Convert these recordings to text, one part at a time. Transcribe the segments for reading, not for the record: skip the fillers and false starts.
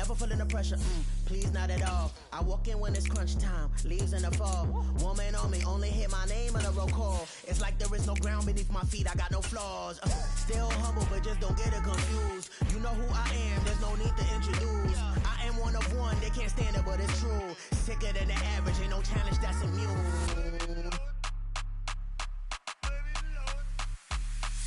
Never feeling the pressure, please not at all. I walk in when it's crunch time, leaves in the fall. Woman on me, only hit my name on a roll call. It's like there is no ground beneath my feet, I got no flaws. Still humble, but just don't get it confused. You know who I am, there's no need to introduce. I am one of one, they can't stand it, but it's true. Sicker than the average, ain't no challenge that's immune.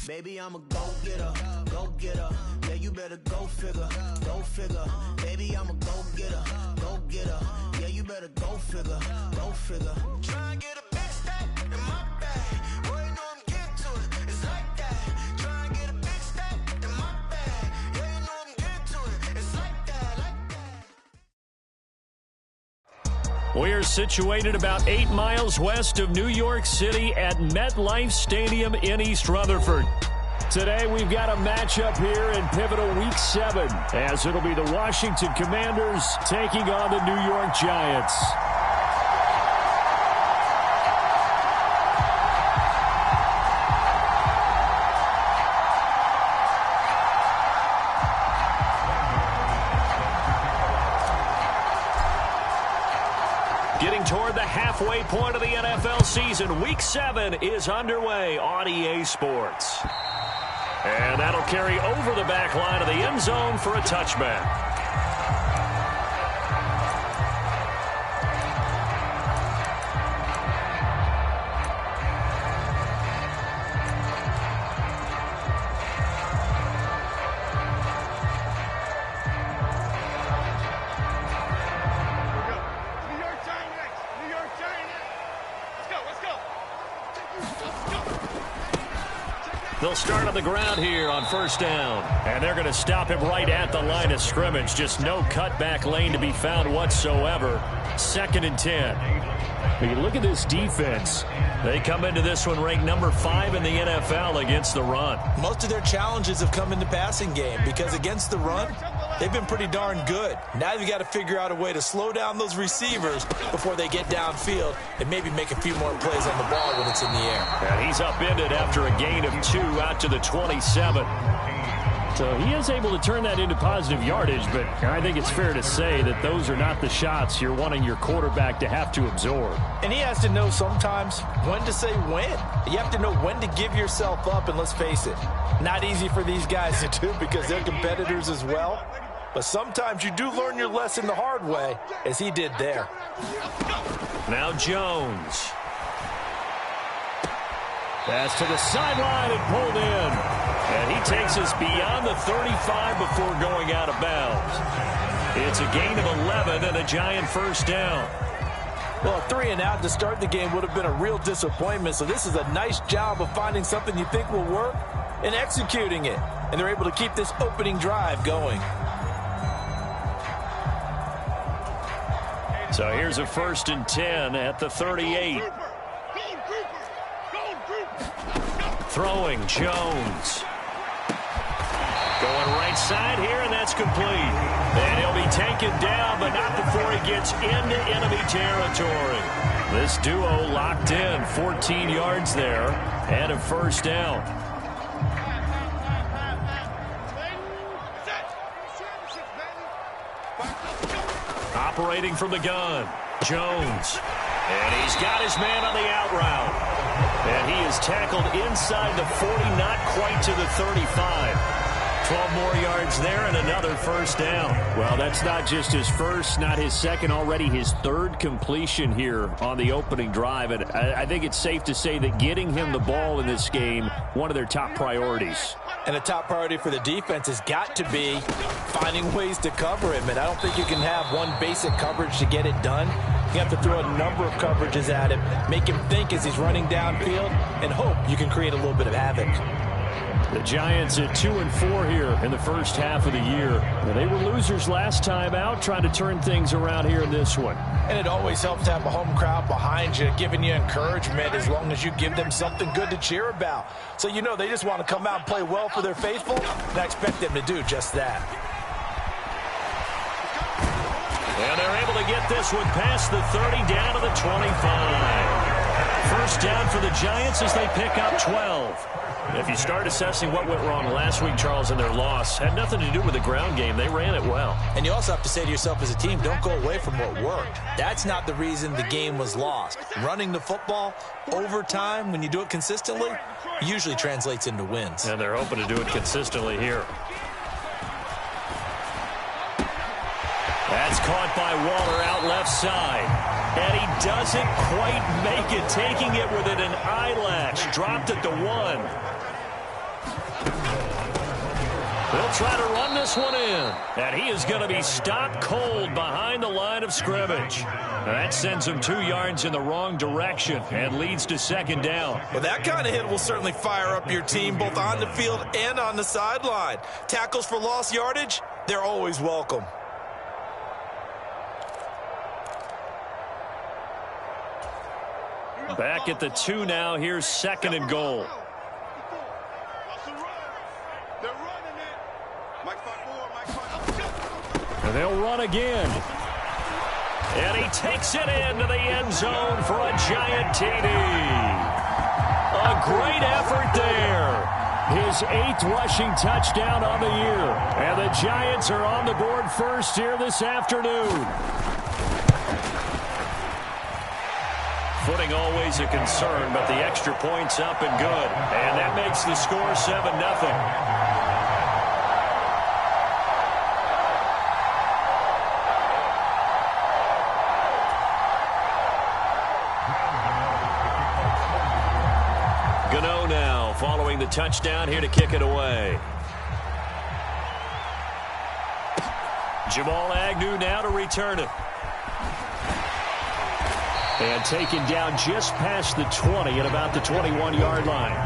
Baby, I'm a go-getter, go-getter. Yeah, you better go figure, go figure. Baby, I'm a go-getter, go-getter. Yeah, you better go figure, go figure. Try and get a big stack in my bag. Boy, you know I'm getting to it, it's like that. Try and get a big stack in my bag. Yeah, you know I'm getting to it, it's like that, like that. We're situated about 8 miles west of New York City at MetLife Stadium in East Rutherford. Today we've got a matchup here in pivotal Week 7, as it'll be the Washington Commanders taking on the New York Giants. Getting toward the halfway point of the NFL season, Week 7 is underway on EA Sports. And that'll carry over the back line of the end zone for a touchback. They'll start on the ground here on first down. And they're going to stop him right at the line of scrimmage. Just no cutback lane to be found whatsoever. 2nd and 10. When you look at this defense, they come into this one ranked number 5 in the NFL against the run. Most of their challenges have come in the passing game because against the run, they've been pretty darn good. Now you've got to figure out a way to slow down those receivers before they get downfield and maybe make a few more plays on the ball when it's in the air. And he's upended after a gain of 2 out to the 27. So he is able to turn that into positive yardage, but I think it's fair to say that those are not the shots you're wanting your quarterback to have to absorb. And he has to know sometimes when to say when. You have to know when to give yourself up, and let's face it, not easy for these guys to do because they're competitors as well. But sometimes you do learn your lesson the hard way, as he did there. Now Jones. Pass to the sideline and pulled in. And he takes us beyond the 35 before going out of bounds. It's a gain of 11 and a Giant first down. Well, a 3 and out to start the game would have been a real disappointment. So this is a nice job of finding something you think will work and executing it. And they're able to keep this opening drive going. So here's a 1st and 10 at the 38. Throwing Jones. Going right side here, and that's complete. And he'll be taken down, but not before he gets into enemy territory. This duo locked in, 14 yards there, and a first down. Operating from the gun, Jones. And he's got his man on the out route. And he is tackled inside the 40, not quite to the 35. 12 more yards there and another first down. Well, that's not just his first, not his second, already his 3rd completion here on the opening drive. And I think it's safe to say that getting him the ball in this game, one of their top priorities. And a top priority for the defense has got to be finding ways to cover him. And I don't think you can have one basic coverage to get it done. You have to throw a number of coverages at him, make him think as he's running downfield, and hope you can create a little bit of havoc. The Giants at 2-4 here in the first half of the year. They were losers last time out, trying to turn things around here in this one. And it always helps to have a home crowd behind you, giving you encouragement as long as you give them something good to cheer about. So you know they just want to come out and play well for their faithful, and I expect them to do just that. And they're able to get this one past the 30 down to the 25. First down for the Giants as they pick up 12. If you start assessing what went wrong last week, Charles, in their loss, had nothing to do with the ground game. They ran it well. And you also have to say to yourself as a team, don't go away from what worked. That's not the reason the game was lost. Running the football over time, when you do it consistently, usually translates into wins. And they're hoping to do it consistently here. That's caught by Waller out left side. And he doesn't quite make it, taking it within an eyelash. Dropped at the 1. They'll try to run this one in. And he is going to be stopped cold behind the line of scrimmage. That sends him 2 yards in the wrong direction and leads to second down. Well, that kind of hit will certainly fire up your team both on the field and on the sideline. Tackles for lost yardage, they're always welcome. Back at the 2 now. Here's second and goal. And they'll run again. And he takes it into the end zone for a giant TD. A great effort there. His 8th rushing touchdown on the year. And the Giants are on the board first here this afternoon. Footing always a concern, but the extra point's up and good. And that makes the score 7-0. Gano now following the touchdown here to kick it away. Jamal Agnew now to return it. And taken down just past the 20 at about the 21-yard line.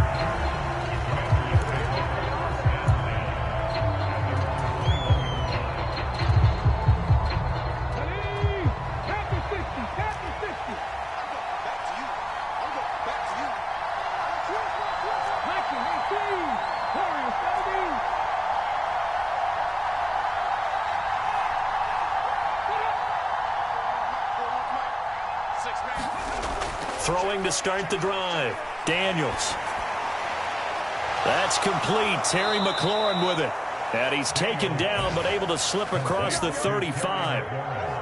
Throwing to start the drive. Daniels. That's complete. Terry McLaurin with it. And he's taken down but able to slip across the 35.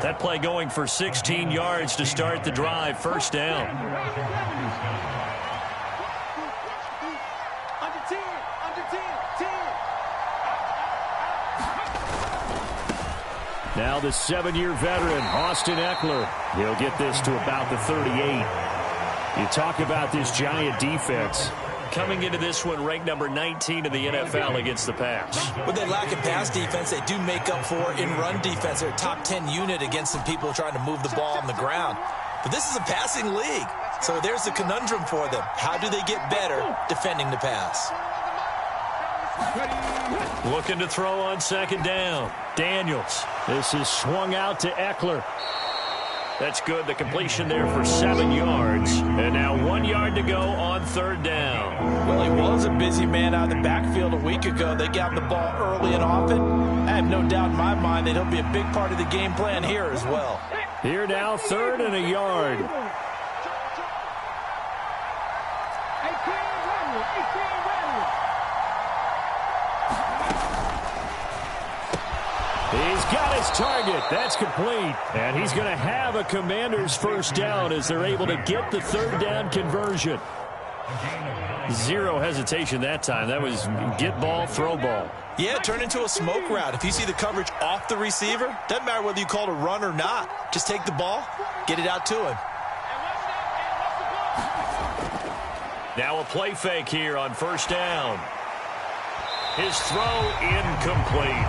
That play going for 16 yards to start the drive. First down. Now the 7-year veteran, Austin Eckler. He'll get this to about the 38. You talk about this Giant defense. Coming into this one, ranked number 19 in the NFL against the pass. When they lack in pass defense, they do make up for in run defense. They're a top 10 unit against some people trying to move the ball on the ground. But this is a passing league. So there's the conundrum for them. How do they get better defending the pass? Looking to throw on second down. Daniels. This is swung out to Eckler. That's good. The completion there for 7 yards. And now 1 yard to go on third down. Well, he was a busy man out of the backfield a week ago. They got him the ball early and often. I have no doubt in my mind that he'll be a big part of the game plan here as well. Here now, 3rd and a yard. He's got his target. That's complete. And he's going to have a Commander's first down as they're able to get the third down conversion. Zero hesitation that time. That was get ball, throw ball. Yeah, turn into a smoke route. If you see the coverage off the receiver, doesn't matter whether you call it a run or not. Just take the ball, get it out to him. Now a play fake here on first down. His throw incomplete.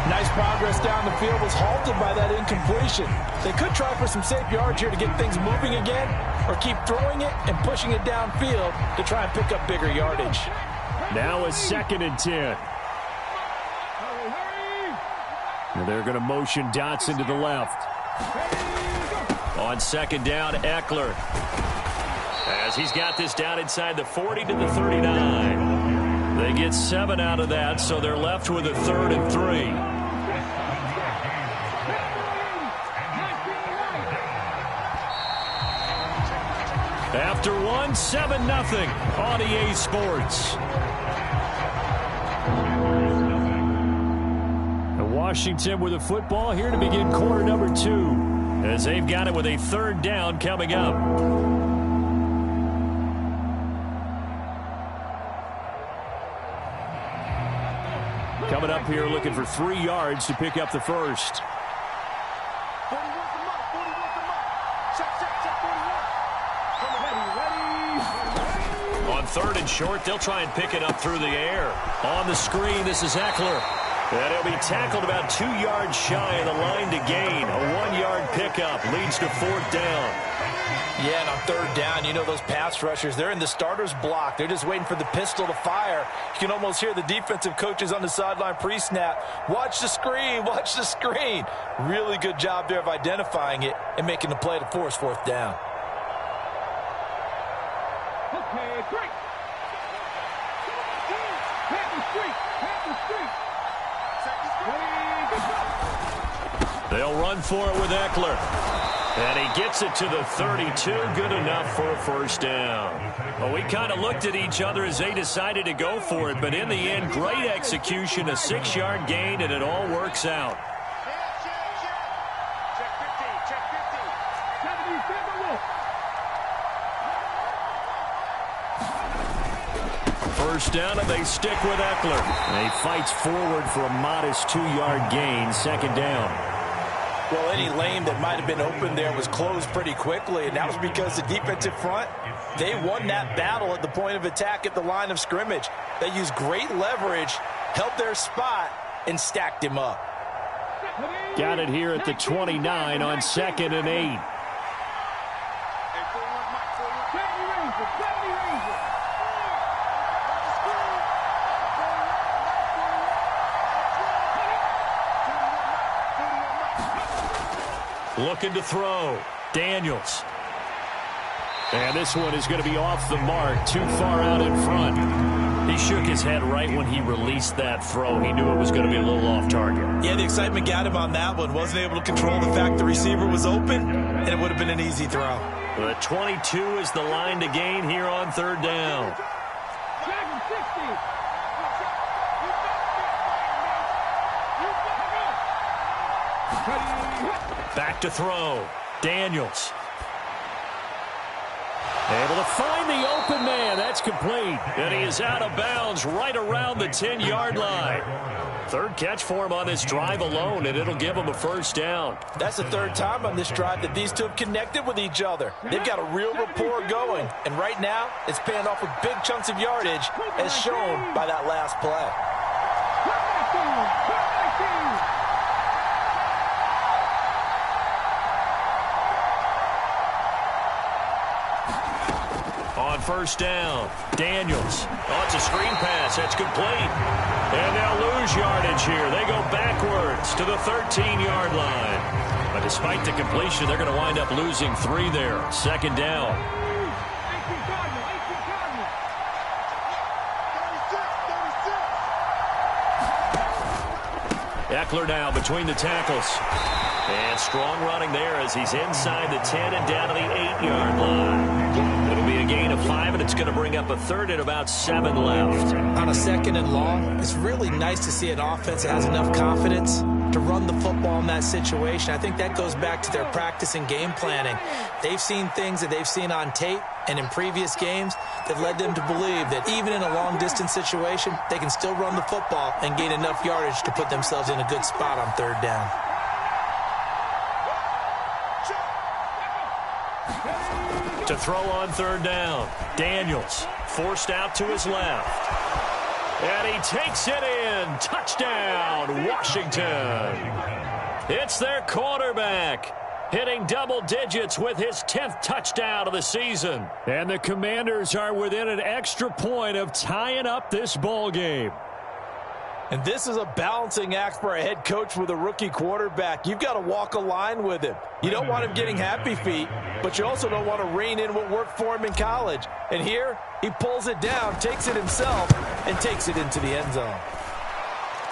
Nice progress down the field, was halted by that incompletion. They could try for some safe yards here to get things moving again, or keep throwing it and pushing it downfield to try and pick up bigger yardage. Now a 2nd and 10. And they're going to motion Dotson to the left. On second down, Eckler. As he's got this down inside the 40 to the 39. They get 7 out of that, so they're left with a 3rd and 3. after one, 7-0 on EA Sports. Washington with the football here to begin quarter number 2 as they've got it with a third down coming up. Coming up here looking for 3 yards to pick up the first. On third and short, they'll try and pick it up through the air. On the screen, this is Eckler. And he'll be tackled about 2 yards shy of the line to gain. A 1-yard pickup leads to fourth down. Yeah, and on third down, you know those pass rushers, they're in the starter's block. They're just waiting for the pistol to fire. You can almost hear the defensive coaches on the sideline pre-snap. Watch the screen, watch the screen. Really good job there of identifying it and making the play to force fourth down. Okay, great. They'll run for it with Eckler. And he gets it to the 32. Good enough for a first down. Well, we kind of looked at each other as they decided to go for it. But in the end, great execution, a 6-yard gain, and it all works out. First down, and they stick with Eckler. And he fights forward for a modest 2-yard gain, second down. Well, any lane that might have been open there was closed pretty quickly, and that was because the defensive front, they won that battle at the point of attack at the line of scrimmage. They used great leverage, held their spot, and stacked him up. Got it here at the 29 on 2nd and 8. Looking to throw. Daniels. And this one is going to be off the mark, too far out in front. He shook his head right when he released that throw. He knew it was going to be a little off target. Yeah, the excitement got him on that one. Wasn't able to control the fact the receiver was open, and it would have been an easy throw. The 22 is the line to gain here on third down. Back to throw. Daniels. Able to find the open man. That's complete. And he is out of bounds right around the 10-yard line. Third catch for him on this drive alone, and it'll give him a first down. That's the third time on this drive that these two have connected with each other. They've got a real rapport going. And right now, it's paying off with big chunks of yardage, as shown by that last play. On first down, Daniels. Oh, it's a screen pass. That's complete. And they'll lose yardage here. They go backwards to the 13-yard line. But despite the completion, they're going to wind up losing 3 there. Second down. Eckler now between the tackles. And strong running there as he's inside the 10 and down to the 8-yard line. It'll be a gain of 5, and it's going to bring up a third and about 7 left. On a second and long, it's really nice to see an offense that has enough confidence to run the football in that situation. I think that goes back to their practice and game planning. They've seen things that they've seen on tape and in previous games that led them to believe that even in a long-distance situation, they can still run the football and gain enough yardage to put themselves in a good spot on third down. To throw on third down, Daniels forced out to his left. And he takes it in. Touchdown, Washington. It's their quarterback, hitting double digits with his 10th touchdown of the season. And the Commanders are within an extra point of tying up this ball game. And this is a balancing act for a head coach with a rookie quarterback. You've got to walk a line with him. You don't want him getting happy feet, but you also don't want to rein in what worked for him in college. And here, he pulls it down, takes it himself, and takes it into the end zone.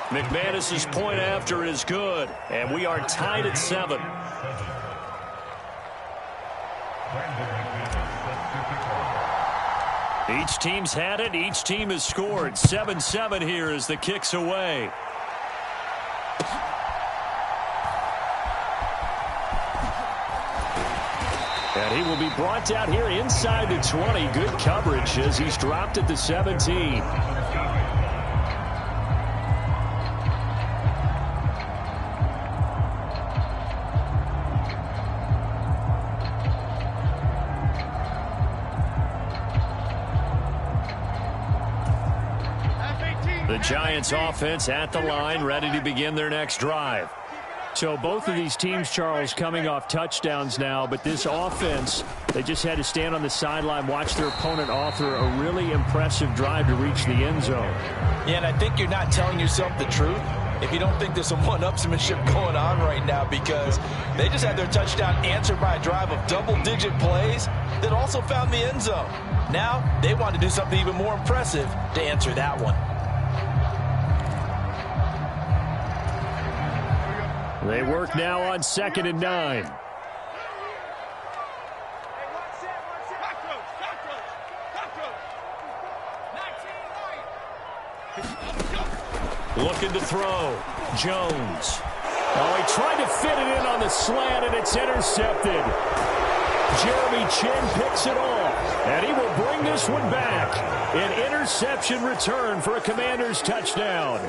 McManus's point after is good, and we are tied at 7. Each team's had it. Each team has scored. 7-7 here as the kick's away. And he will be brought down here inside the 20. Good coverage as he's dropped at the 17. The Giants offense at the line, ready to begin their next drive. So both of these teams, Charles, coming off touchdowns now, but this offense, they just had to stand on the sideline, watch their opponent author a really impressive drive to reach the end zone. Yeah, and I think you're not telling yourself the truth if you don't think there's some one-upsmanship going on right now, because they just had their touchdown answered by a drive of double-digit plays that also found the end zone. Now they want to do something even more impressive to answer that one. They work now on 2nd and 9. Looking to throw. Jones. Oh, he tried to fit it in on the slant, and it's intercepted. Jeremy Chin picks it off, and he will bring this one back. An interception return for a Commanders touchdown.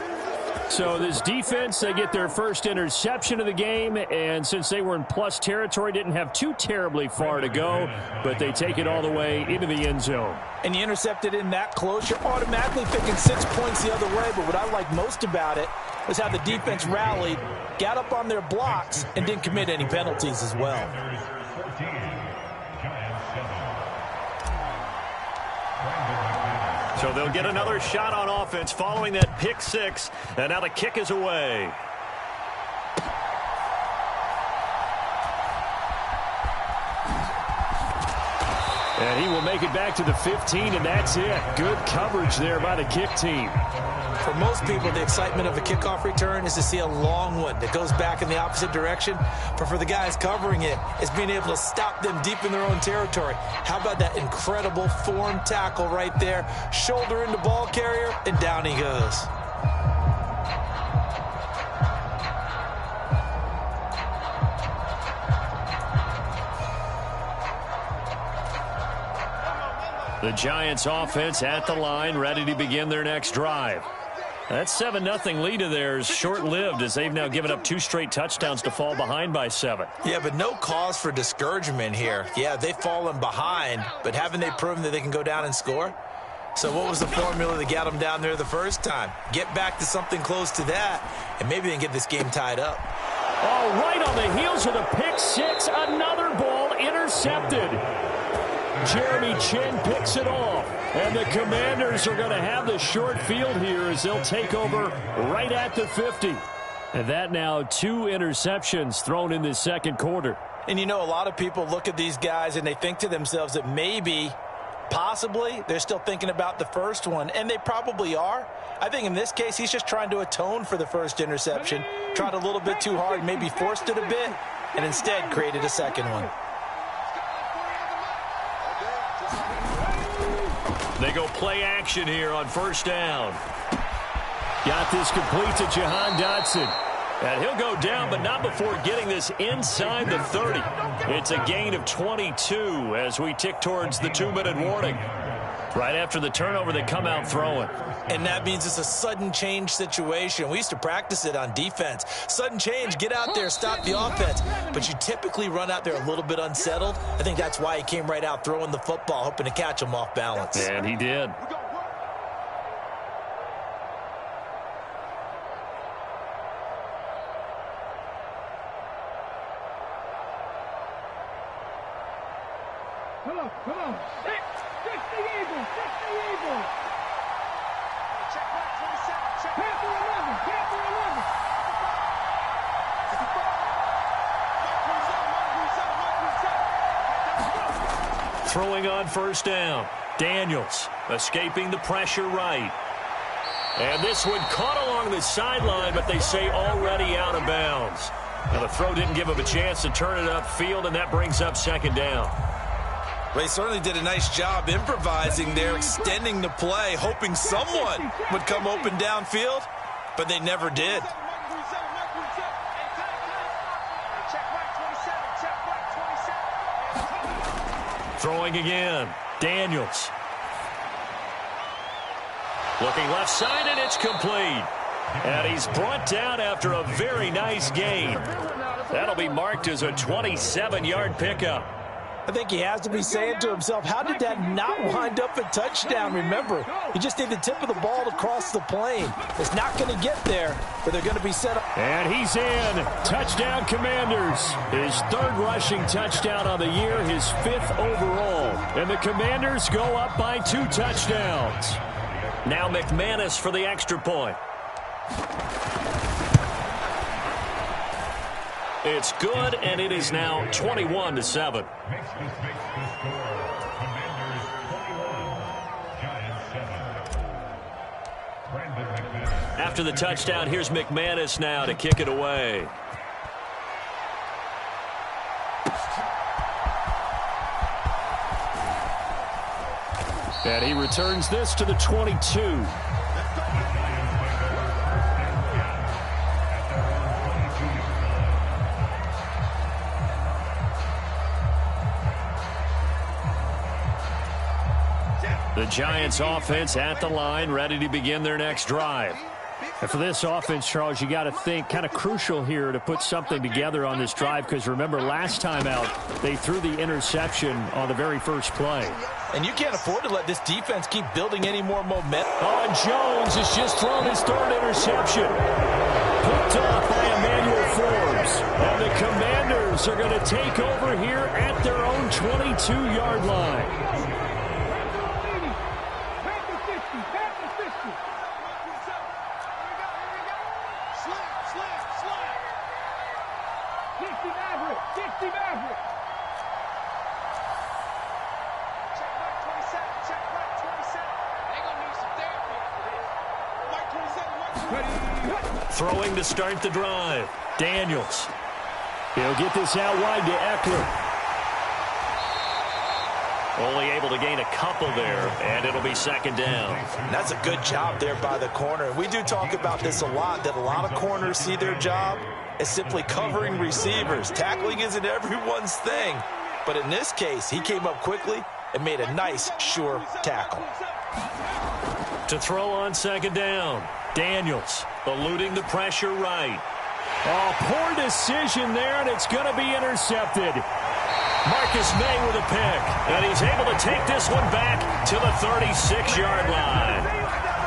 So this defense, they get their first interception of the game, and since they were in plus territory, didn't have too terribly far to go, but they take it all the way into the end zone. And you intercepted in that close, you're automatically picking 6 points the other way, but what I like most about it was how the defense rallied, got up on their blocks, and didn't commit any penalties as well. So they'll get another shot on offense following that pick six, and now the kick is away. And he will make it back to the 15, and that's it. Good coverage there by the kick team. For most people, the excitement of a kickoff return is to see a long one that goes back in the opposite direction. But for the guys covering it, it's being able to stop them deep in their own territory. How about that incredible form tackle right there? Shoulder into ball carrier, and down he goes. The Giants offense at the line, ready to begin their next drive. That 7-0 lead of theirs short-lived as they've now given up 2 straight touchdowns to fall behind by 7. Yeah, but no cause for discouragement here. Yeah, they've fallen behind, but haven't they proven that they can go down and score? So what was the formula that got them down there the first time? Get back to something close to that, and maybe they can get this game tied up. Oh, right on the heels of the pick six, another ball intercepted. Jeremy Chin picks it off, and the Commanders are going to have the short field here as they'll take over right at the 50. And that now 2 interceptions thrown in the second quarter. And you know, a lot of people look at these guys and they think to themselves that maybe, possibly, they're still thinking about the first one, and they probably are. I think in this case, he's just trying to atone for the first interception, tried a little bit too hard, maybe forced it a bit, and instead created a second one. They go play action here on first down. Got this complete to Jahan Dotson. And he'll go down, but not before getting this inside the 30. It's a gain of 22 as we tick towards the 2-minute warning. Right after the turnover, they come out throwing. And that means it's a sudden change situation. We used to practice it on defense. Sudden change, get out there, stop the offense. But you typically run out there a little bit unsettled. I think that's why he came right out throwing the football, hoping to catch him off balance. And he did. Come on. Stick the Eagles. Panther 11. Throwing on first down. Daniels escaping the pressure right. And this one caught along the sideline, but they say already out of bounds. Now the throw didn't give him a chance to turn it upfield, and that brings up second down. Well, he certainly did a nice job improvising there, extending the play, hoping someone would come open downfield, but they never did. Throwing again, Daniels. Looking left side, and it's complete. And he's brought down after a very nice gain. That'll be marked as a 27-yard pickup. I think he has to be saying to himself, how did that not wind up a touchdown? Remember, you just need the tip of the ball to cross the plane. It's not going to get there, but they're going to be set up. And he's in. Touchdown, Commanders. His third rushing touchdown on the year, his fifth overall. And the Commanders go up by 2 touchdowns. Now McManus for the extra point. It's good, and it is now 21-7. After the touchdown, here's McManus now to kick it away. And he returns this to the 22. The Giants offense at the line, ready to begin their next drive. And for this offense, Charles, you got to think kind of crucial here to put something together on this drive, because remember last time out they threw the interception on the very first play. And you can't afford to let this defense keep building any more momentum. Oh, and Jones has just thrown his third interception. Picked off by Emmanuel Forbes. And the Commanders are going to take over here at their own 22-yard line. Throwing to start the drive. Daniels. He'll get this out wide to Eckler. Only able to gain a couple there, and it'll be second down. And that's a good job there by the corner. We do talk about this a lot, that a lot of corners see their job as simply covering receivers. Tackling isn't everyone's thing. But in this case, he came up quickly and made a nice, sure tackle. To throw on second down. Daniels eluding the pressure right. Oh, poor decision there, and it's going to be intercepted. Marcus May with a pick, and he's able to take this one back to the 36-yard line.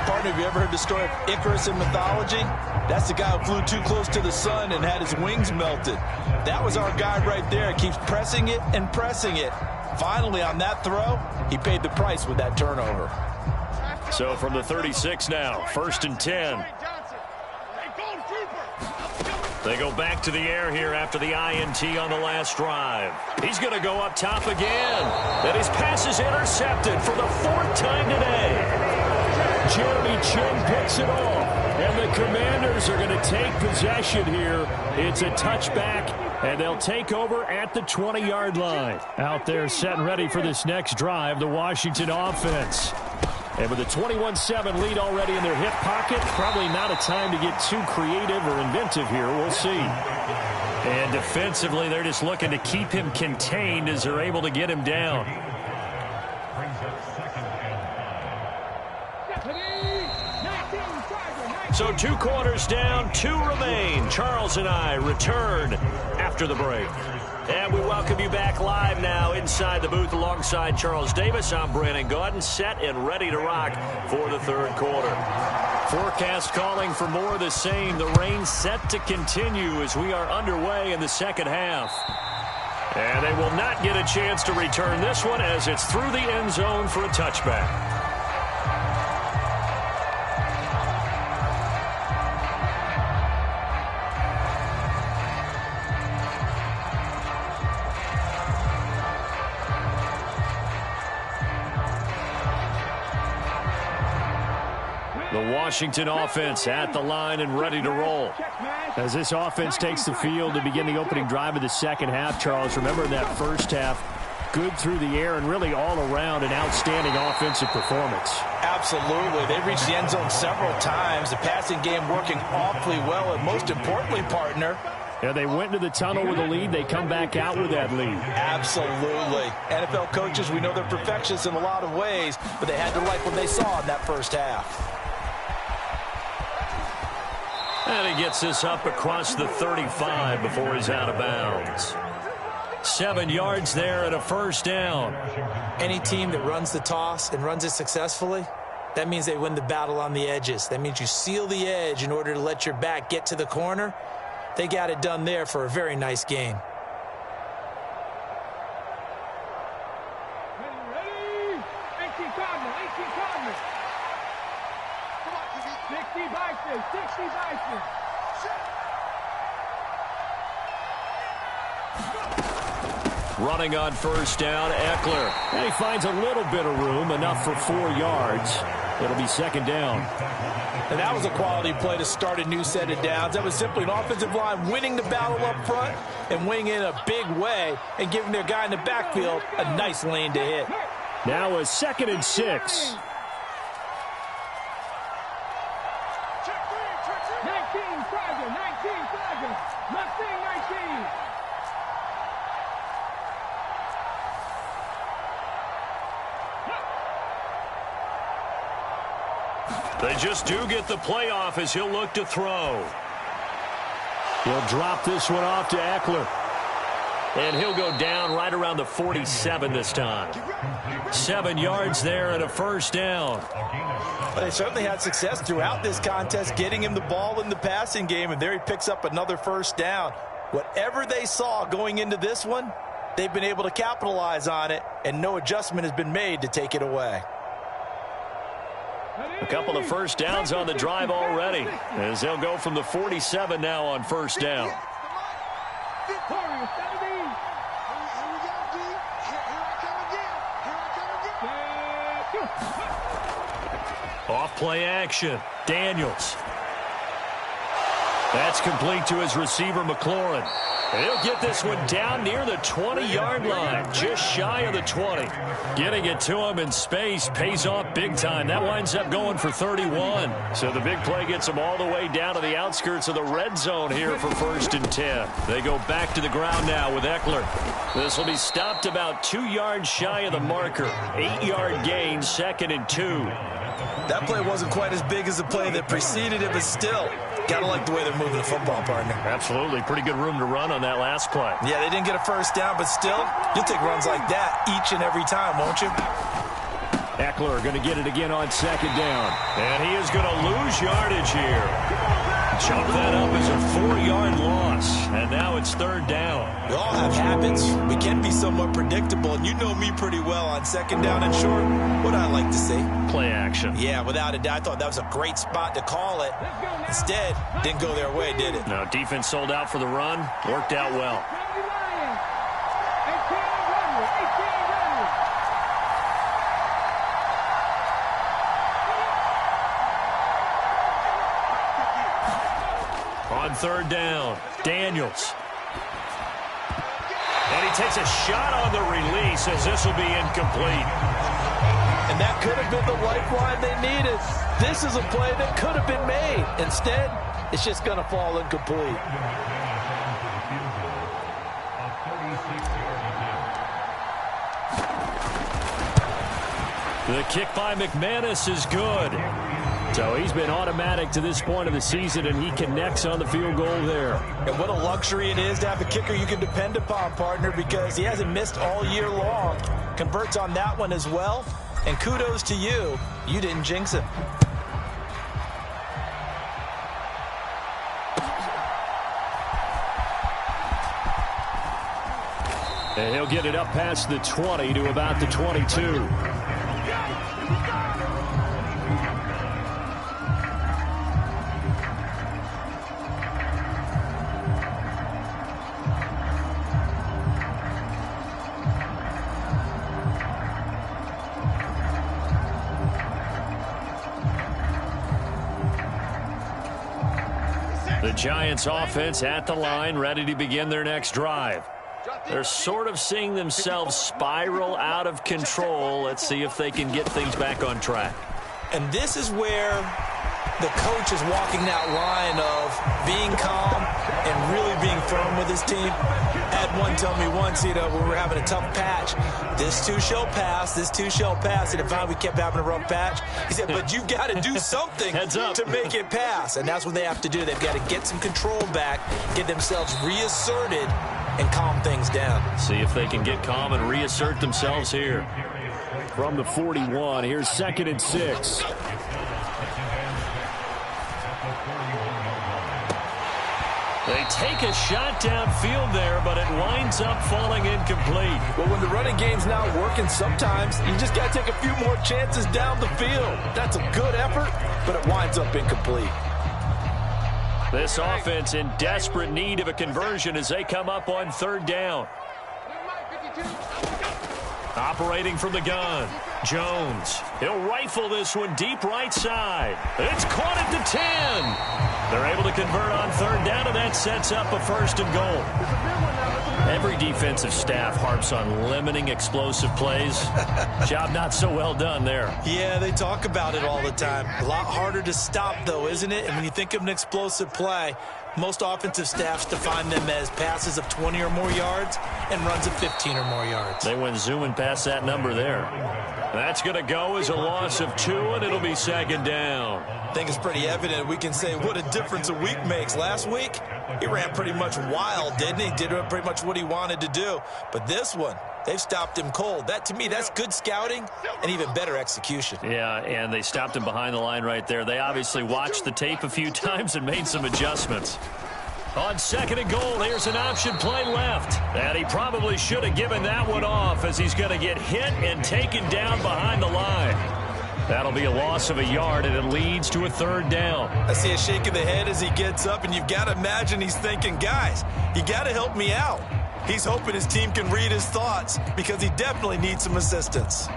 Partner, have you ever heard the story of Icarus in mythology? That's the guy who flew too close to the sun and had his wings melted. That was our guy right there. Keeps pressing it and pressing it. Finally, on that throw, he paid the price with that turnover. So from the 36 now, 1st and 10. They go back to the air here after the INT on the last drive. He's going to go up top again. And his pass is intercepted for the 4th time today. Jeremy Chinn picks it off. And the Commanders are going to take possession here. It's a touchback, and they'll take over at the 20-yard line. Out there set and ready for this next drive, the Washington offense. And with a 21-7 lead already in their hip pocket, probably not a time to get too creative or inventive here. We'll see. And defensively, they're just looking to keep him contained as they're able to get him down. So 2 quarters down, 2 remain. Charles and I return after the break. And we welcome you back live now inside the booth alongside Charles Davis. I'm Brandon Gaudin, set and ready to rock for the 3rd quarter. Forecast calling for more of the same. The rain set to continue as we are underway in the second half. And they will not get a chance to return this one as it's through the end zone for a touchback. The Washington offense at the line and ready to roll. As this offense takes the field to begin the opening drive of the second half, Charles, remember in that first half, good through the air and really all around an outstanding offensive performance. Absolutely. They reached the end zone several times. The passing game working awfully well. And most importantly, partner, yeah, they went to the tunnel with a lead. They come back out with that lead. Absolutely. NFL coaches, we know they're perfectionists in a lot of ways, but they had to like what they saw in that first half. And he gets this up across the 35 before he's out of bounds. 7 yards there and a first down. Any team that runs the toss and runs it successfully, that means they win the battle on the edges. That means you seal the edge in order to let your back get to the corner. They got it done there for a very nice gain. Ready? 18 Cardinal, 18 Cardinal. 60 Bison, 60 Bison. Running on first down, Eckler. And he finds a little bit of room, enough for 4 yards. It'll be second down. And that was a quality play to start a new set of downs. That was simply an offensive line winning the battle up front and winning in a big way and giving their guy in the backfield a nice lane to hit. Now a 2nd and 6. 19 Tiger, 19 Tiger. Mustang 19. They just do get the playoff as he'll look to throw. He'll drop this one off to Eckler. And he'll go down right around the 47 this time. 7 yards there and a first down. They certainly had success throughout this contest, getting him the ball in the passing game, and there he picks up another first down. Whatever they saw going into this one, they've been able to capitalize on it, and no adjustment has been made to take it away. A couple of first downs on the drive already, as they'll go from the 47 now on first down. Off play action. Daniels. That's complete to his receiver, McLaurin. And he'll get this one down near the 20-yard line, just shy of the 20. Getting it to him in space pays off big time. That winds up going for 31. So the big play gets them all the way down to the outskirts of the red zone here for 1st and 10. They go back to the ground now with Eckler. This will be stopped about 2 yards shy of the marker. 8-yard gain, 2nd and 2. That play wasn't quite as big as the play that preceded it, but still, gotta like the way they're moving the football, partner. Absolutely. Pretty good room to run on that last play. Yeah, they didn't get a first down, but still, you'll take runs like that each and every time, won't you? Eckler going to get it again on 2nd down. And he is going to lose yardage here. Chunk that up as a 4-yard loss. And now it's 3rd down. We all have habits. We can be somewhat predictable, and you know me pretty well on 2nd down and short. What I like to see? Play action. Yeah, without a doubt. I thought that was a great spot to call it. Instead, didn't go their way, did it? No, defense sold out for the run. Worked out well. On 3rd down, Daniels. And he takes a shot on the release as this will be incomplete. And that could have been the lifeline they needed. This is a play that could have been made. Instead, it's just going to fall incomplete. The kick by McManus is good. So he's been automatic to this point of the season, and he connects on the field goal there. And what a luxury it is to have a kicker you can depend upon, partner, because he hasn't missed all year long. Converts on that one as well. And kudos to you. You didn't jinx him. And he'll get it up past the 20 to about the 22. The Giants offense at the line, ready to begin their next drive. They're sort of seeing themselves spiral out of control. Let's see if they can get things back on track. And this is where the coach is walking that line of being calm and really being firm with his team. Had one tell me once, when we were having a tough patch, this too shall pass, this too shall pass. And if we kept having a rough patch, he said, but you've got to do something to make it pass. And that's what they have to do. They've got to get some control back, get themselves reasserted, and calm things down. See if they can get calm and reassert themselves here. From the 41, here's 2nd and 6. They take a shot downfield there, but it winds up falling incomplete. Well, when the running game's not working, sometimes you just got to take a few more chances down the field. That's a good effort, but it winds up incomplete. This offense in desperate need of a conversion as they come up on 3rd down. Operating from the gun, Jones. He'll rifle this one deep right side. It's caught at the 10. They're able to convert on 3rd down, and that sets up a 1st and goal. Every defensive staff harps on limiting explosive plays. Job not so well done there. Yeah, they talk about it all the time. A lot harder to stop, though, isn't it? And when you think of an explosive play, most offensive staffs define them as passes of 20 or more yards and runs of 15 or more yards. They went zooming past that number there. That's going to go as a loss of 2, and it'll be 2nd down. I think it's pretty evident. We can say what a difference a week makes. Last week, he ran pretty much wild, didn't he? Did pretty much what he wanted to do. But this one, they've stopped him cold. That, to me, that's good scouting and even better execution. Yeah, and they stopped him behind the line right there. They obviously watched the tape a few times and made some adjustments. On 2nd and goal, here's an option play left. And he probably should have given that one off as he's going to get hit and taken down behind the line. That'll be a loss of a yard, and it leads to a 3rd down. I see a shake of the head as he gets up, and you've got to imagine he's thinking, guys, you got to help me out. He's hoping his team can read his thoughts because he definitely needs some assistance.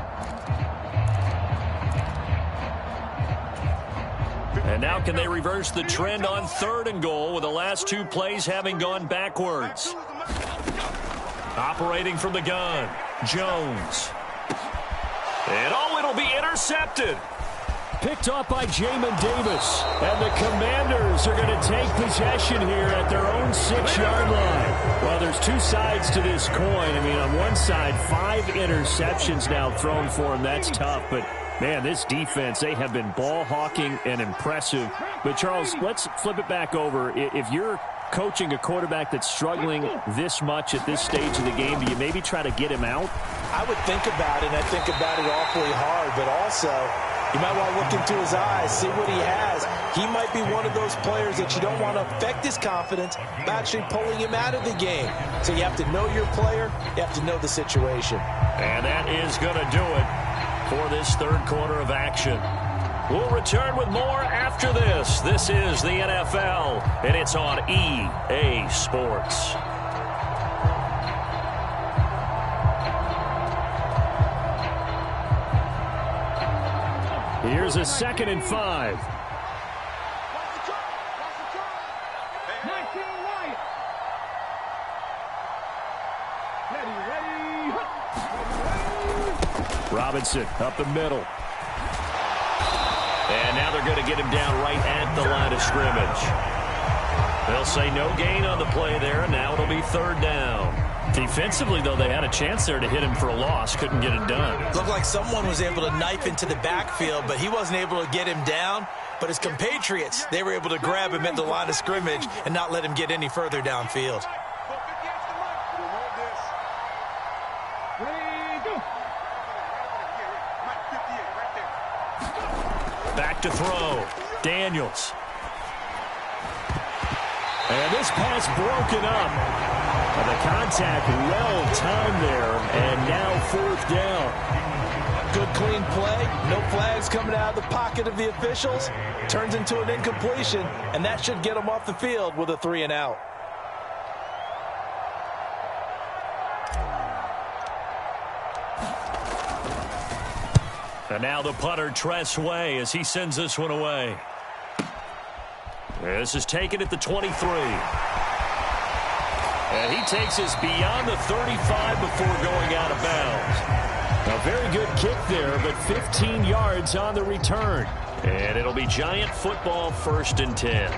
And now can they reverse the trend on 3rd and goal with the last 2 plays having gone backwards? Operating from the gun, Jones. And it'll be intercepted. Picked off by Jamin Davis. And the Commanders are going to take possession here at their own 6-yard line. Well, there's 2 sides to this coin. I mean, on one side, 5 interceptions now thrown for him. That's tough, but man, this defense, they have been ball hawking and impressive. But, Charles, let's flip it back over. If you're coaching a quarterback that's struggling this much at this stage of the game, do you maybe try to get him out? I would think about it, and I think about it awfully hard. But also, you might want to look into his eyes, see what he has. He might be one of those players that you don't want to affect his confidence by actually pulling him out of the game. So you have to know your player. You have to know the situation. And that is going to do it for this 3rd quarter of action. We'll return with more after this. This is the NFL, and it's on EA Sports. Here's a 2nd and 5. Robinson up the middle. And now they're going to get him down right at the line of scrimmage. They'll say no gain on the play there, and now it'll be 3rd down. Defensively, though, they had a chance there to hit him for a loss. Couldn't get it done. Looked like someone was able to knife into the backfield, but he wasn't able to get him down. But his compatriots, they were able to grab him at the line of scrimmage and not let him get any further downfield. Back to throw. Daniels. And this pass broken up. And the contact well timed there. And now 4th down. Good clean play. No flags coming out of the pocket of the officials. Turns into an incompletion. And that should get them off the field with a 3 and out. And now the punter, Tress Way, as he sends this one away. This is taken at the 23. And he takes us beyond the 35 before going out of bounds. A very good kick there, but 15 yards on the return. And it'll be Giant football, 1st and 10.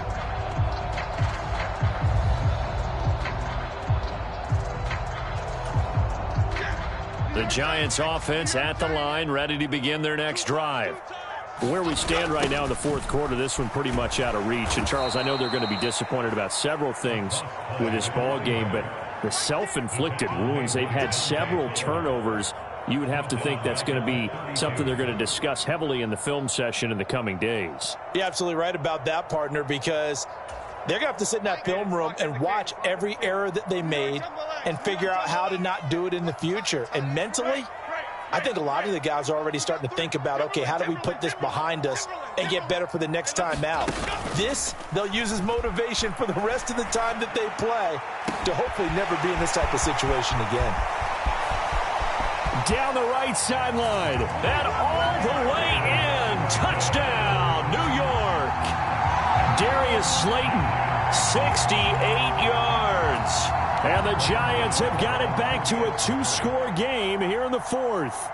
The Giants offense at the line, ready to begin their next drive. Where we stand right now in the fourth quarter, this one pretty much out of reach. And, Charles, I know they're going to be disappointed about several things with this ball game, but the self-inflicted wounds, they've had several turnovers. You would have to think that's going to be something they're going to discuss heavily in the film session in the coming days. You're absolutely right about that, partner, because they're going to have to sit in that film room and watch every error that they made and figure out how to not do it in the future. And mentally, I think a lot of the guys are already starting to think about, okay, how do we put this behind us and get better for the next time out? This, they'll use as motivation for the rest of the time that they play to hopefully never be in this type of situation again. Down the right sideline, and all the way in. Touchdown, New York. Darius Slayton, 68 yards. And the Giants have got it back to a 2-score game here in the fourth.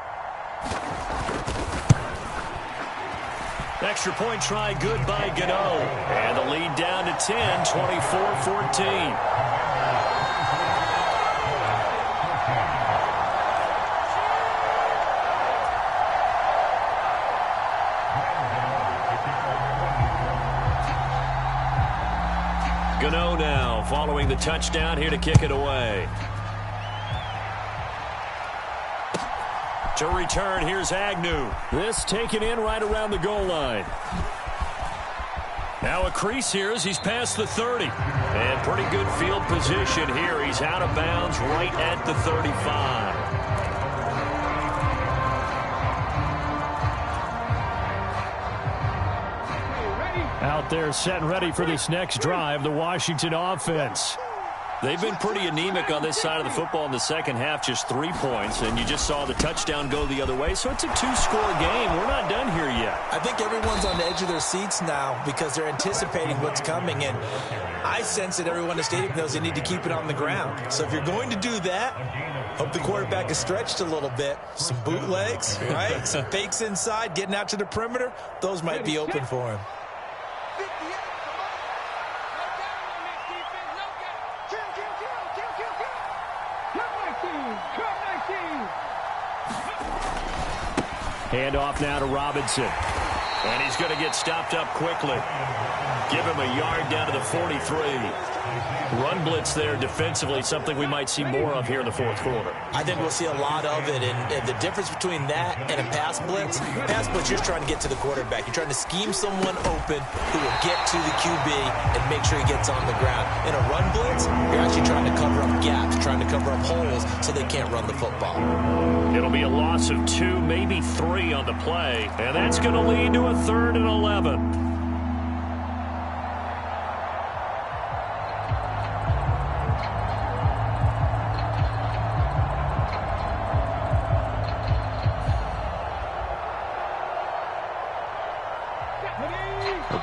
Extra point try good by Gano. And the lead down to 10, 24-14. Gano now following the touchdown here to kick it away. To return, here's Agnew. This taken in right around the goal line. Now a crease here as he's past the 30. And pretty good field position here. He's out of bounds right at the 35. Out there set and ready for this next drive, the Washington offense. They've been pretty anemic on this side of the football in the second half, just 3 points, and you just saw the touchdown go the other way, so it's a 2-score game. We're not done here yet. I think everyone's on the edge of their seats now because they're anticipating what's coming, and I sense that everyone in the stadium knows they need to keep it on the ground. So if you're going to do that, hope the quarterback is stretched a little bit. Some bootlegs, right? Some fakes inside, getting out to the perimeter. Those might be open for him. Handoff now to Robinson. And he's going to get stopped up quickly. Give him a yard down to the 43. Run blitz there defensively, something we might see more of here in the fourth quarter. I think we'll see a lot of it, and the difference between that and a pass blitz, you're trying to get to the quarterback. You're trying to scheme someone open who will get to the QB and make sure he gets on the ground. In a run blitz, you're actually trying to cover up gaps, trying to cover up holes so they can't run the football. It'll be a loss of 2, maybe 3 on the play, and that's going to lead to a 3rd and 11.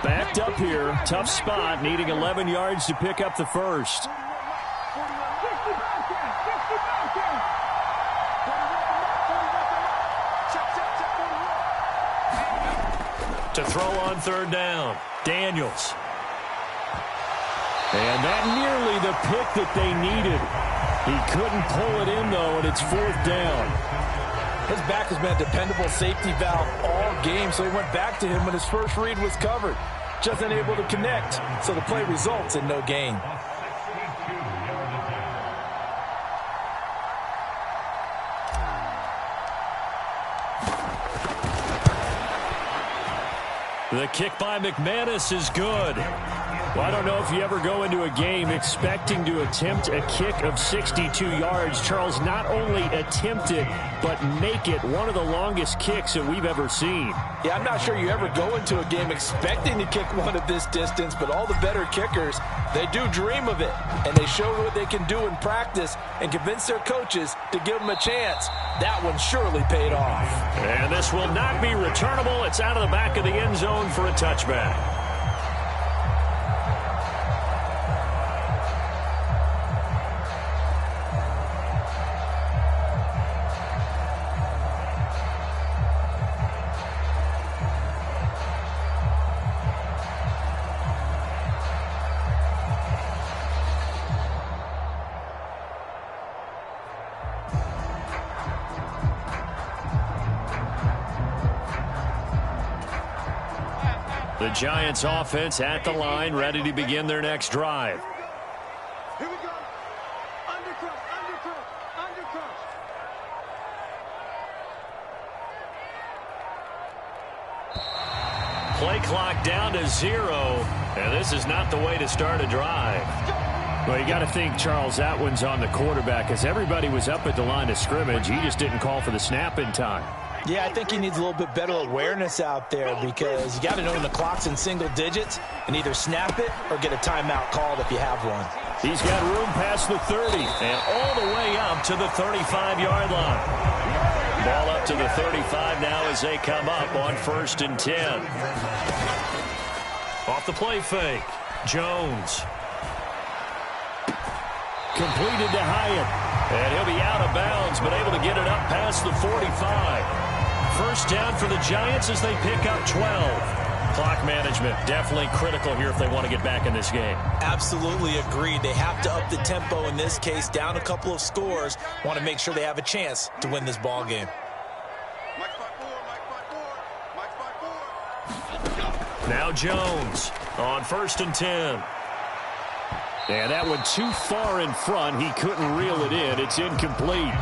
Backed up here, tough spot, needing 11 yards to pick up the first. To throw on 3rd down, Daniels. And that nearly the pick that they needed. He couldn't pull it in, though, and it's 4th down. His back has been a dependable safety valve all game, so he went back to him when his first read was covered. Just unable to connect, so the play results in no gain. The kick by McManus is good. Well, I don't know if you ever go into a game expecting to attempt a kick of 62 yards. Charles, not only attempt it, but make it one of the longest kicks that we've ever seen. Yeah, I'm not sure you ever go into a game expecting to kick one of this distance, but all the better kickers, they do dream of it, and they show what they can do in practice and convince their coaches to give them a chance. That one surely paid off. And this will not be returnable. It's out of the back of the end zone for a touchback. The Giants offense at the line, ready to begin their next drive. Here we go. Undercut, undercut, undercut. Play clock down to 0, and this is not the way to start a drive. Well, you got to think, Charles, that one's on the quarterback, as everybody was up at the line of scrimmage. He just didn't call for the snap in time. Yeah, I think he needs a little bit better awareness out there, because you got to know when the clock's in single digits and either snap it or get a timeout called if you have one. He's got room past the 30 and all the way up to the 35-yard line. Ball up to the 35 now as they come up on 1st and 10. Off the play fake. Jones. Completed to Hyatt. And he'll be out of bounds, but able to get it up past the 45. First down for the Giants as they pick up 12. Clock management definitely critical here if they want to get back in this game. Absolutely agreed. They have to up the tempo in this case, down a couple of scores. Want to make sure they have a chance to win this ball game. Now Jones on 1st and 10. And that one too far in front. He couldn't reel it in. It's incomplete.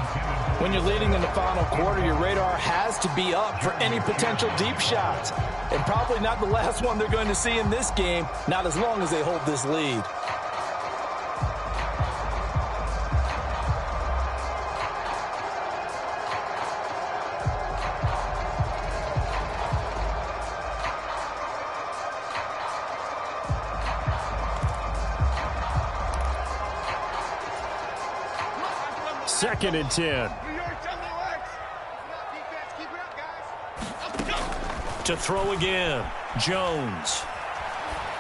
When you're leading in the final quarter, your radar has to be up for any potential deep shots. And probably not the last one they're going to see in this game, not as long as they hold this lead. Second and 10. To throw again. Jones.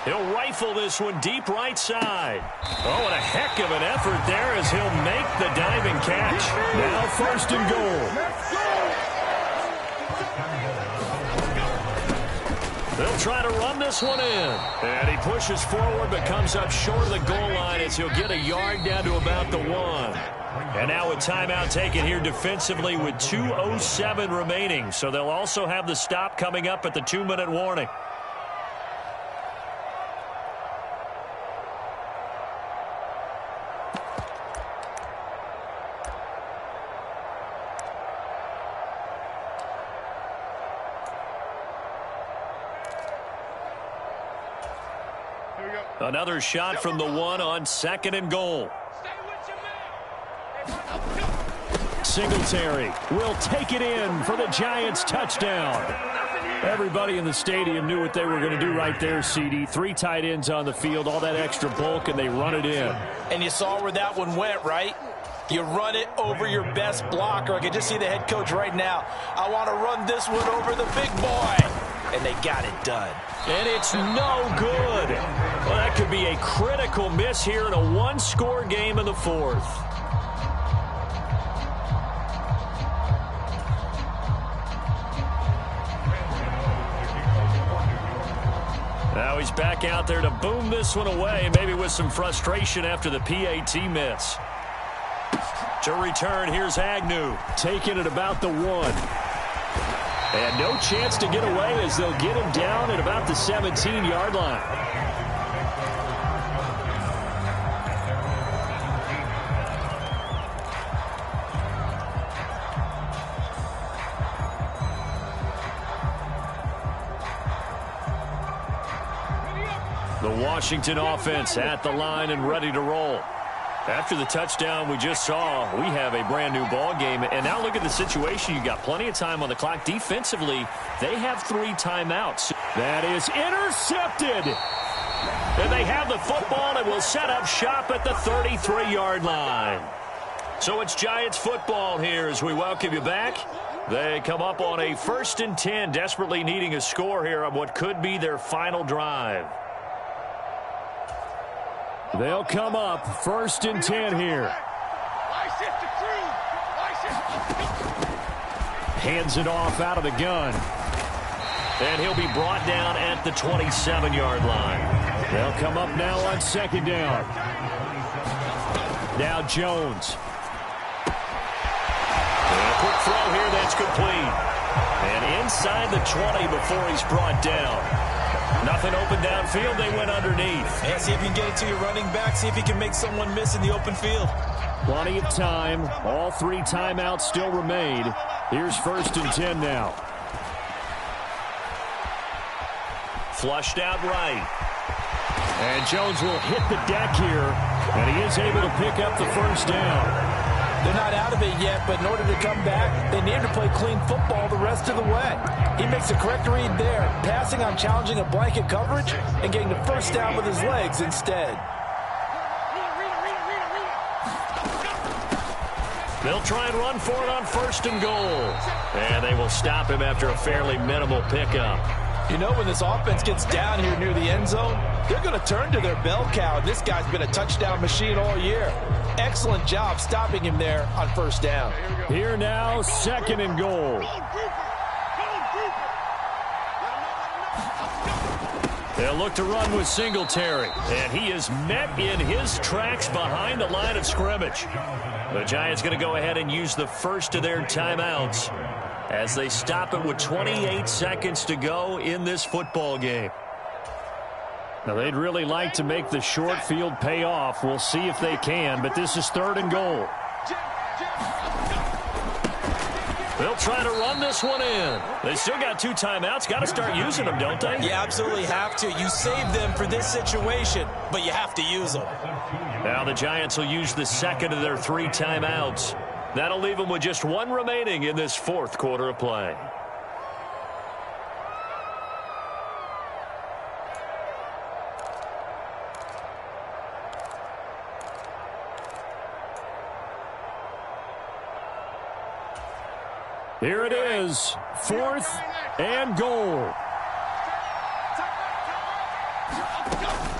He'll rifle this one deep right side. Oh, and a heck of an effort there as he'll make the diving catch. Now 1st and goal. They'll try to run this one in. And he pushes forward but comes up short of the goal line as he'll get a yard down to about the 1. And now a timeout taken here defensively with 2:07 remaining. So they'll also have the stop coming up at the 2-minute warning. Another shot from the 1 on 2nd and goal. Singletary will take it in for the Giants touchdown. Everybody in the stadium knew what they were going to do right there, CD. 3 tight ends on the field, all that extra bulk, and they run it in. And you saw where that one went, right? You run it over your best blocker. I can just see the head coach right now. I want to run this one over the big boy. And they got it done. And it's no good. Well, that could be a critical miss here in a 1-score game in the 4th. Now he's back out there to boom this one away, maybe with some frustration after the PAT miss. To return, here's Agnew, taking it about the 1. And no chance to get away as they'll get him down at about the 17-yard line. The Washington offense at the line and ready to roll. After the touchdown we just saw, we have a brand new ball game. And now look at the situation. You've got plenty of time on the clock. Defensively, they have 3 timeouts. That is intercepted. And they have the football and will set up shop at the 33-yard line. So it's Giants football here as we welcome you back. They come up on a 1st and 10, desperately needing a score here on what could be their final drive. They'll come up 1st and 10 here. Hands it off out of the gun. And he'll be brought down at the 27-yard line. They'll come up now on 2nd down. Now Jones. And a quick throw here that's complete. And inside the 20 before he's brought down. Nothing open downfield. They went underneath. And see if you can get it to your running back. See if you can make someone miss in the open field. Plenty of time. All 3 timeouts still remain. Here's 1st and 10 now. Flushed out right. And Jones will hit the deck here. And he is able to pick up the 1st down. They're not out of it yet, but in order to come back, they need to play clean football the rest of the way. He makes the correct read there, passing on challenging a blanket coverage and getting the 1st down with his legs instead. They'll try and run for it on 1st and goal. And they will stop him after a fairly minimal pickup. You know, when this offense gets down here near the end zone, they're going to turn to their bell cow. This guy's been a touchdown machine all year. Excellent job stopping him there on 1st down. Here now, 2nd and goal. They'll look to run with Singletary. And he is met in his tracks behind the line of scrimmage. The Giants going to go ahead and use the 1st of their timeouts as they stop it with 28 seconds to go in this football game. Now, they'd really like to make the short field pay off. We'll see if they can, but this is 3rd and goal. They'll try to run this one in. They still got 2 timeouts. Got to start using them, don't they? You absolutely have to. You save them for this situation, but you have to use them. Now the Giants will use the 2nd of their 3 timeouts. That'll leave them with just 1 remaining in this 4th quarter of play. Here it is, 4th and goal.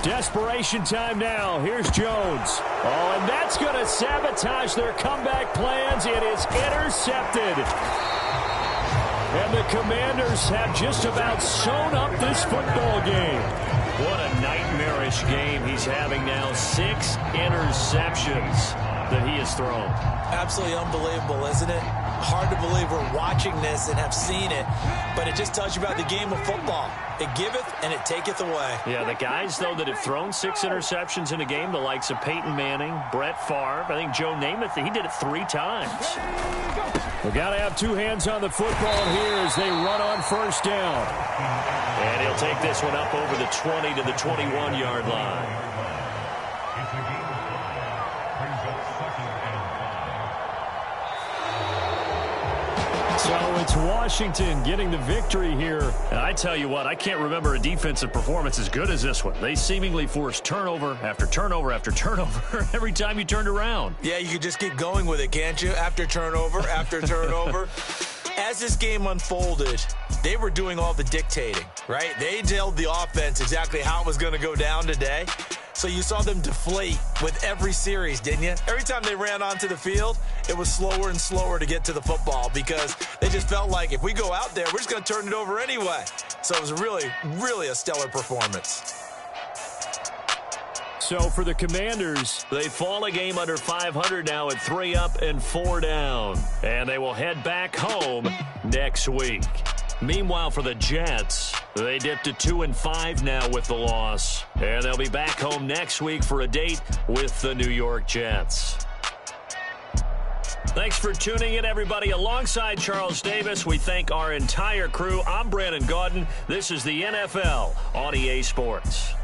Desperation time now. Here's Jones. Oh, and that's going to sabotage their comeback plans. It is intercepted. And the Commanders have just about sewn up this football game. What a nightmarish game he's having now. 6 interceptions that he has thrown. Absolutely unbelievable, isn't it? Hard to believe we're watching this and have seen it, but it just tells you about the game of football. It giveth and it taketh away. Yeah, the guys, though, that have thrown 6 interceptions in a game, the likes of Peyton Manning, Brett Favre, I think Joe Namath, he did it 3 times. We've got to have 2 hands on the football here as they run on 1st down. And he'll take this one up over the 20 to the 21-yard line. So it's Washington getting the victory here. And I tell you what, I can't remember a defensive performance as good as this one. They seemingly forced turnover after turnover after turnover every time you turned around. Yeah, you could just keep going with it, can't you? After turnover, after turnover. As this game unfolded, they were doing all the dictating, right? They told the offense exactly how it was going to go down today. So you saw them deflate with every series, didn't you? Every time they ran onto the field, it was slower and slower to get to the football because they just felt like if we go out there, we're just going to turn it over anyway. So it was really, really a stellar performance. So for the Commanders, they fall a game under 500 now at 3 up and 4 down. And they will head back home next week. Meanwhile, for the Jets, they dipped to 2-5 now with the loss. And they'll be back home next week for a date with the New York Jets. Thanks for tuning in, everybody. Alongside Charles Davis, we thank our entire crew. I'm Brandon Gaudin. This is the NFL on EA Sports.